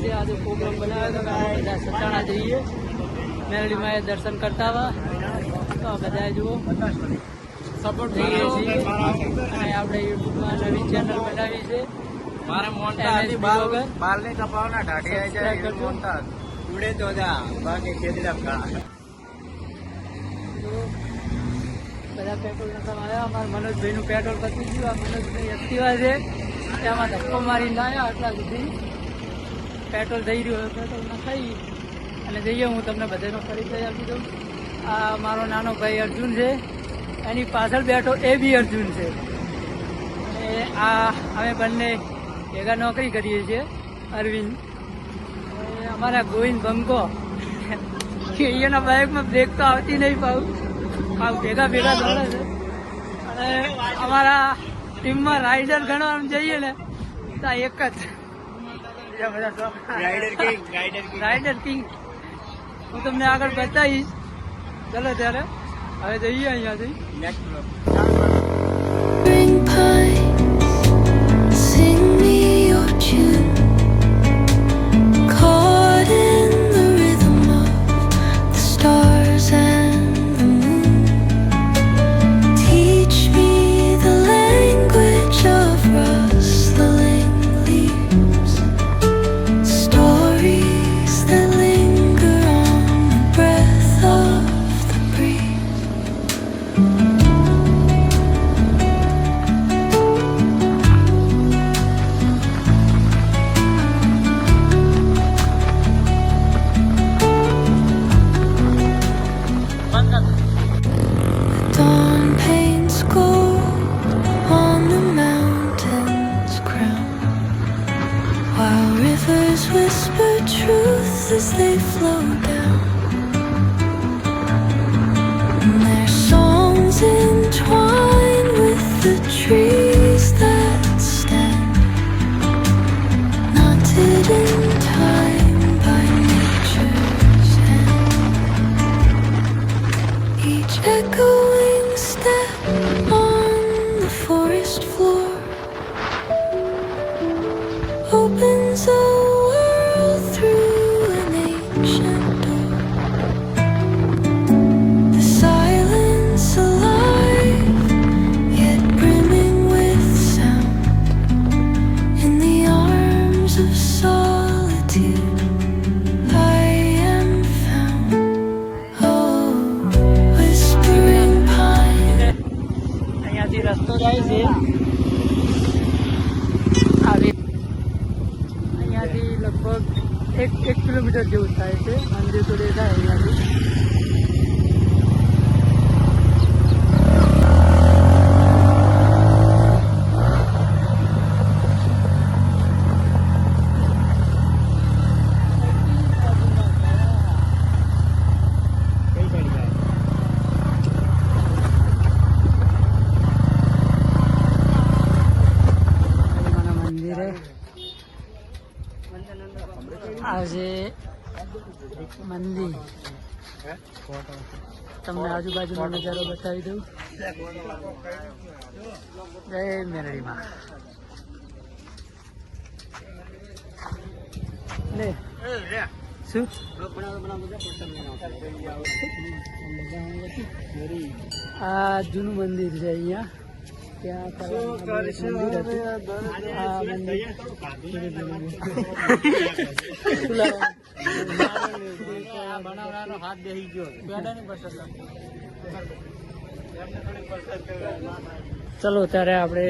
છે આજે પ્રોગ્રામ બનાવ્યો તો આપણે બધા સચાણા જઈએ મેરડીમાં દર્શન કરતા હતા તો બધા જુઓ સપોર્ટ કરીએ છીએ અને આપણે યુટ્યુબમાં નવી ચેનલ બનાવી છે મારે મોટા બાલ ને કપાવના ઢાઢિયા જાય મોટા ઉડે તો જા બાકી ખેતડા કા બધા પેટ્રોલ નખાવા આવ્યા અમારા મનોજભાઈનું પેટ્રોલ પતી ગયું આ મનોજભાઈ એક્ટિવા છે એમાં ધક્કો મારીને આવ્યા આટલા સુધી પેટ્રોલ થઈ રહ્યું પેટ્રોલ નખાઈ અને જઈએ હું તમને બધાનો પરિચય આપી દઉં આ મારો નાનો ભાઈ અર્જુન છે એની પાછળ બેઠો એ બી અર્જુન છે અને આ અમે બંને ભેગા નોકરી કરીએ છીએ અરવિંદ અમારા ગોવિંદ બંકો અહીંયાના બાઇકમાં બ્રેક તો આવતી નહીં પાઉં ભેગા ભેગા દોડે છે અને અમારા ટીમમાં રાઇડર ગણવા જઈએ ને તો એક જ રાઇડર કિંગ હું તમને આગળ બતાવીશ ચલો ત્યારે હવે જઈએ અહીંયાથી Whisper truth as they flow down, and their songs entwine with the trees that stand, knotted in time by nature's hand. Each echoing step on the forest floor opens a world through an ancient door. The silence alive, yet brimming with sound. In the arms of solitude, I am found. Oh, whispering pine. અહીંયાથી રસ્તો જાય છે અહીંયાથી લગભગ એક kilometre જેવું થાય છે મંદિર તો દેખાય અહીંયાથી આજે મંદિર તમને આજુબાજુનો નજારો બતાવી દઉં જય મેરડીમાં લે શું આ જૂનું મંદિર છે અહીંયા ત્યાં બનાવવાનો હાથ બેસી ગયો ચલો ત્યારે આપણે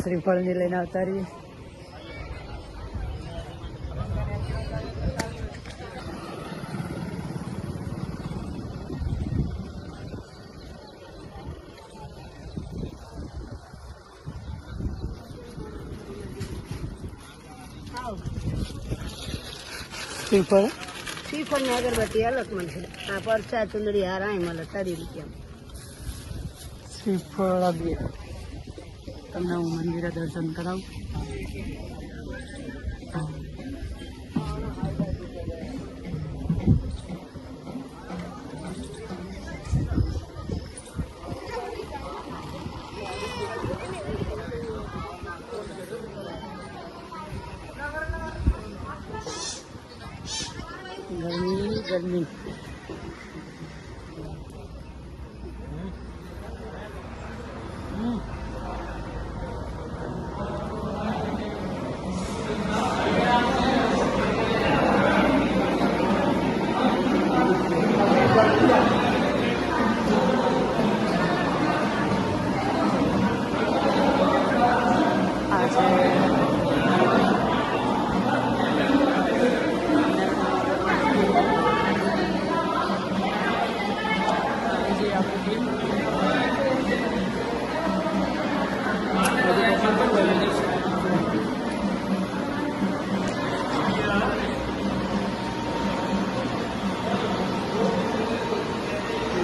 શ્રીફળની લઈને આવતા રહીએ શ્રીફળ ની અગરબત્તી અલગ મળશે આ પરસા ચુંદડી હાર આય મળે 30 રૂપિયા શ્રીફળ તમને હું મંદિરે દર્શન કરાવું गर्मी गर्मी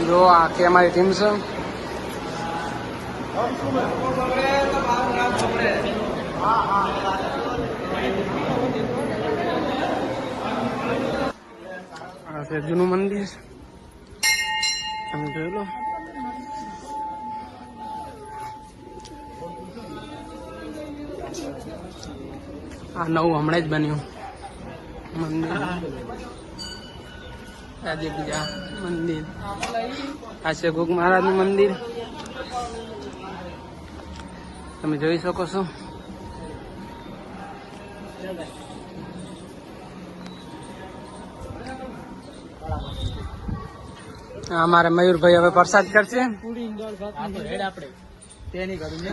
જો આખી અમારી ટીમ છે. આ છે જૂનું મંદિર, તમે જોઈ લો. આ નવું હમણાં જ બન્યું મંદિર. આજે બીજા મંદિર. આ છે ગોગ મહારાજનું મંદિર, તમે જોઈ શકો છો. અમારે મયુરભાઈ હવે પ્રસાદ કરશે.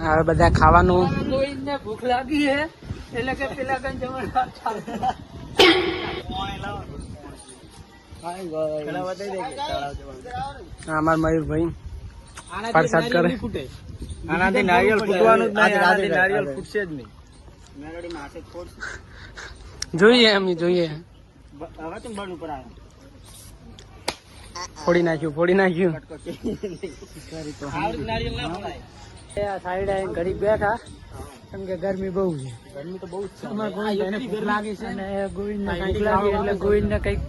હવે બધા ખાવાનું. કોઈને ભૂખ લાગી હે એટલે કે પેલા કઈ જમણવાર અમાર મયુરભાઈ પ્રસાદ કરે. આનાથી નારિયેળ ફૂટવાનું જ નહીં, આનાથી નારિયેળ ફૂટશે જ નહીં. જોઈએ એમ જોઈએ. ફોડી નાખ્યું. આ સાઈડ આવીને ઘડી બેઠા કેમ કે ગરમી બહુ છે. ગરમી તો બહુ જ છે. અમારે ગોવિંદને ભૂખ લાગી છે અને ગોવિંદને કંઈક લાગી એટલે ગોવિંદને કંઈક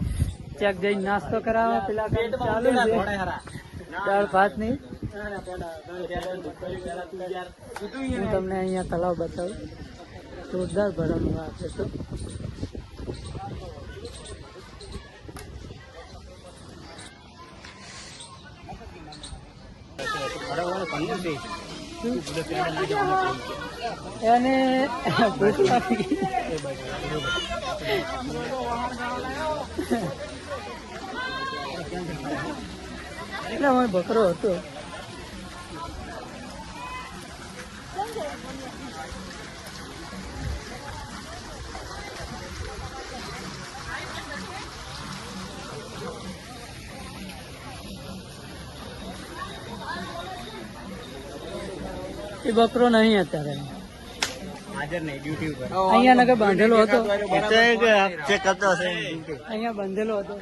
ચેક જઈને નાસ્તો કરાવે. પેલા કંઈક ચાલુ છે દાળ ભાત ની. હું તમને અહીંયા તલાવ બતાવું. જોરદાર ભરવાનું આપે તો. એને ભૂખ લાગી. એટલે અમારો બકરો હતો. એ બકરો નહીં અત્યારે અહીંયા નગર બાંધેલો હતો. અહીંયા બાંધેલો હતો.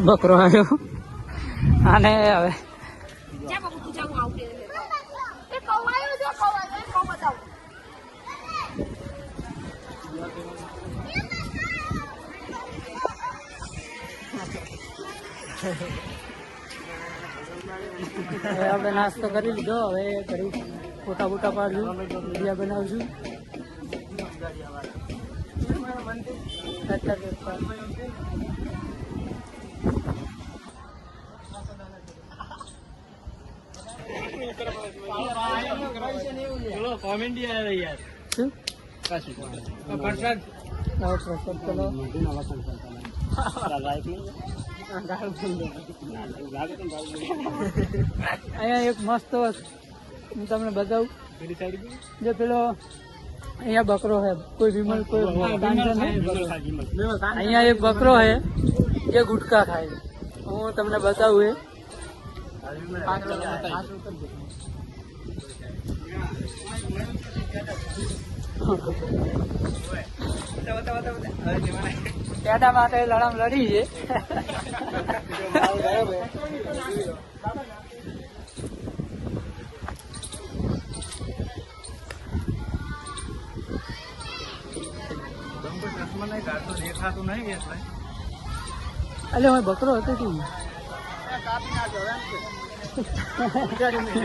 બકરો આવ્યો અને હવે આપણે નાસ્તો કરી લીધો. હવે ઘડી ફોટા ફોટા પાડશું, વિડીયો બનાવશું. શું પ્રસાદ ચલો. અહીંયા એક મસ્ત હું તમને બતાવું. જે પેલો અહીંયા બકરો હે, કોઈ વિમલ કોઈ અહીંયા એક બકરો હે જે ગુટકા ખાય. હું તમને બતાવું. પેડા માટે લડામ લડી છે. દેખાતું નહીં એટલે એટલે હું બકરો હતો કે કાપી નાખ્યો એમ છે